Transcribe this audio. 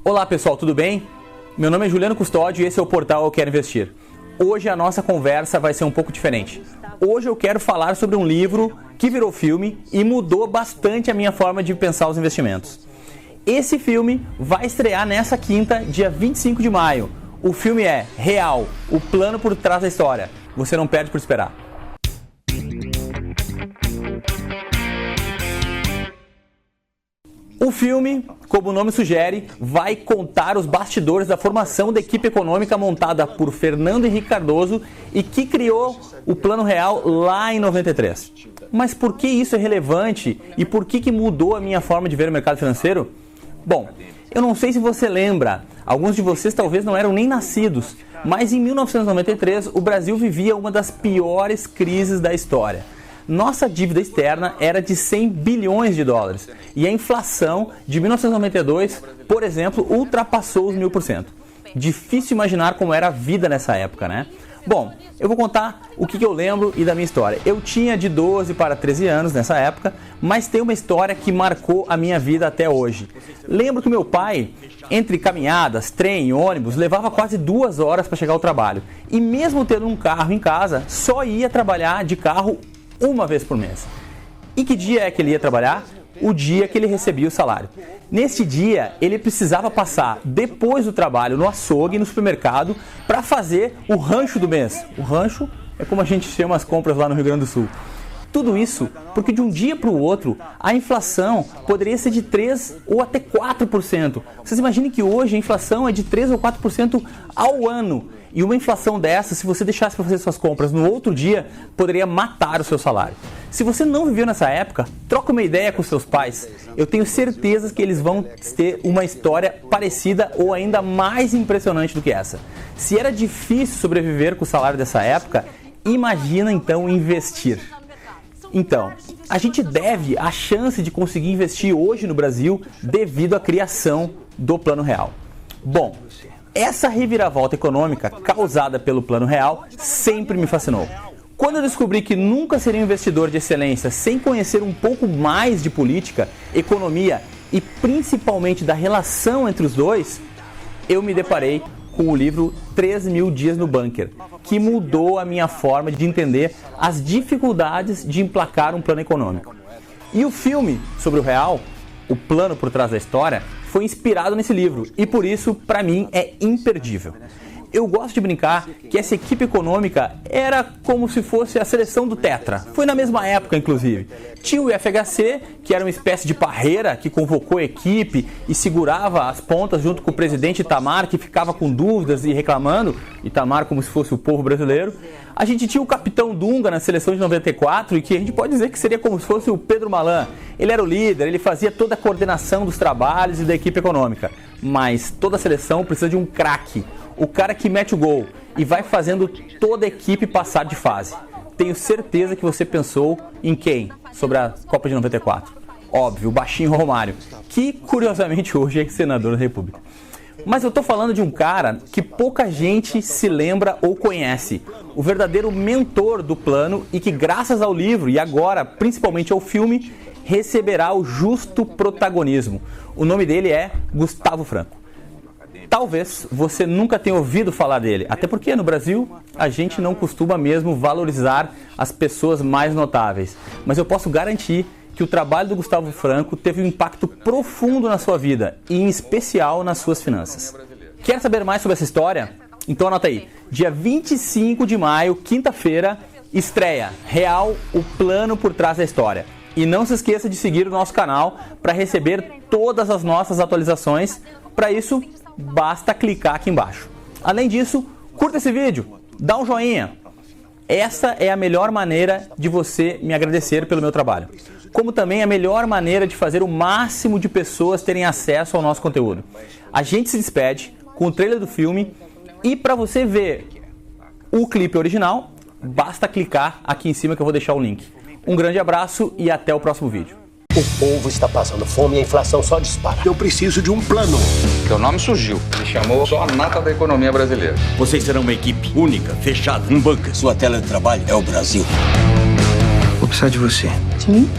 Olá pessoal, tudo bem? Meu nome é Juliano Custódio e esse é o portal Eu Quero Investir. Hoje a nossa conversa vai ser um pouco diferente. Hoje eu quero falar sobre um livro que virou filme e mudou bastante a minha forma de pensar os investimentos. Esse filme vai estrear nessa quinta, dia 25 de maio. O filme é Real, o plano por trás da história. Você não perde por esperar. O filme, como o nome sugere, vai contar os bastidores da formação da equipe econômica montada por Fernando Henrique Cardoso e que criou o Plano Real lá em 93. Mas por que isso é relevante e por que mudou a minha forma de ver o mercado financeiro? Bom, eu não sei se você lembra, alguns de vocês talvez não eram nem nascidos, mas em 1993 o Brasil vivia uma das piores crises da história. Nossa dívida externa era de 100 bilhões de dólares e a inflação de 1992, por exemplo, ultrapassou os 1000%. Difícil imaginar como era a vida nessa época, né? Bom, eu vou contar o que eu lembro e da minha história. Eu tinha de 12 para 13 anos nessa época, mas tem uma história que marcou a minha vida até hoje. Lembro que meu pai, entre caminhadas, trem e ônibus, levava quase 2 horas para chegar ao trabalho. E mesmo tendo um carro em casa, só ia trabalhar de carro uma vez por mês. E que dia é que ele ia trabalhar? O dia que ele recebia o salário. Neste dia, ele precisava passar depois do trabalho no açougue, no supermercado, para fazer o rancho do mês. O rancho é como a gente chama as compras lá no Rio Grande do Sul. Tudo isso porque de um dia para o outro, a inflação poderia ser de 3% ou até 4%. Vocês imaginem que hoje a inflação é de 3% ou 4% ao ano. E uma inflação dessa, se você deixasse para fazer suas compras no outro dia, poderia matar o seu salário. Se você não viveu nessa época, troca uma ideia com seus pais. Eu tenho certeza que eles vão ter uma história parecida ou ainda mais impressionante do que essa. Se era difícil sobreviver com o salário dessa época, imagina então investir. Então, a gente deve a chance de conseguir investir hoje no Brasil devido à criação do Plano Real. Bom, essa reviravolta econômica causada pelo Plano Real sempre me fascinou. Quando eu descobri que nunca seria um investidor de excelência sem conhecer um pouco mais de política, economia e principalmente da relação entre os dois, eu me deparei com o livro 3.000 Dias no Bunker, que mudou a minha forma de entender as dificuldades de emplacar um plano econômico. E o filme sobre o Real, o plano por trás da história, foi inspirado nesse livro e por isso, para mim, é imperdível. Eu gosto de brincar que essa equipe econômica era como se fosse a seleção do Tetra. Foi na mesma época, inclusive. Tinha o IFHC, que era uma espécie de parreira que convocou a equipe e segurava as pontas junto com o presidente Itamar, que ficava com dúvidas e reclamando. Itamar como se fosse o povo brasileiro. A gente tinha o Capitão Dunga na seleção de 94 e que a gente pode dizer que seria como se fosse o Pedro Malan. Ele era o líder, ele fazia toda a coordenação dos trabalhos e da equipe econômica. Mas toda a seleção precisa de um craque. O cara que mete o gol e vai fazendo toda a equipe passar de fase. Tenho certeza que você pensou em quem? Sobre a Copa de 94. Óbvio, o baixinho Romário, que curiosamente hoje é senador da República. Mas eu tô falando de um cara que pouca gente se lembra ou conhece. O verdadeiro mentor do plano e que graças ao livro e agora principalmente ao filme receberá o justo protagonismo. O nome dele é Gustavo Franco. Talvez você nunca tenha ouvido falar dele, até porque no Brasil a gente não costuma mesmo valorizar as pessoas mais notáveis. Mas eu posso garantir que o trabalho do Gustavo Franco teve um impacto profundo na sua vida e em especial nas suas finanças. Quer saber mais sobre essa história? Então anota aí, dia 25 de maio, quinta-feira, estreia Real, o plano por trás da história. E não se esqueça de seguir o nosso canal para receber todas as nossas atualizações. Para isso, basta clicar aqui embaixo. Além disso, curta esse vídeo, dá um joinha. Essa é a melhor maneira de você me agradecer pelo meu trabalho. Como também a melhor maneira de fazer o máximo de pessoas terem acesso ao nosso conteúdo. A gente se despede com o trailer do filme e para você ver o clipe original, basta clicar aqui em cima que eu vou deixar o link. Um grande abraço e até o próximo vídeo. O povo está passando fome e a inflação só dispara. Eu preciso de um plano. Seu nome surgiu. Me chamou só a nata da economia brasileira. Vocês serão uma equipe única, fechada, um bunker. Sua tela de trabalho é o Brasil. Vou precisar de você. De mim?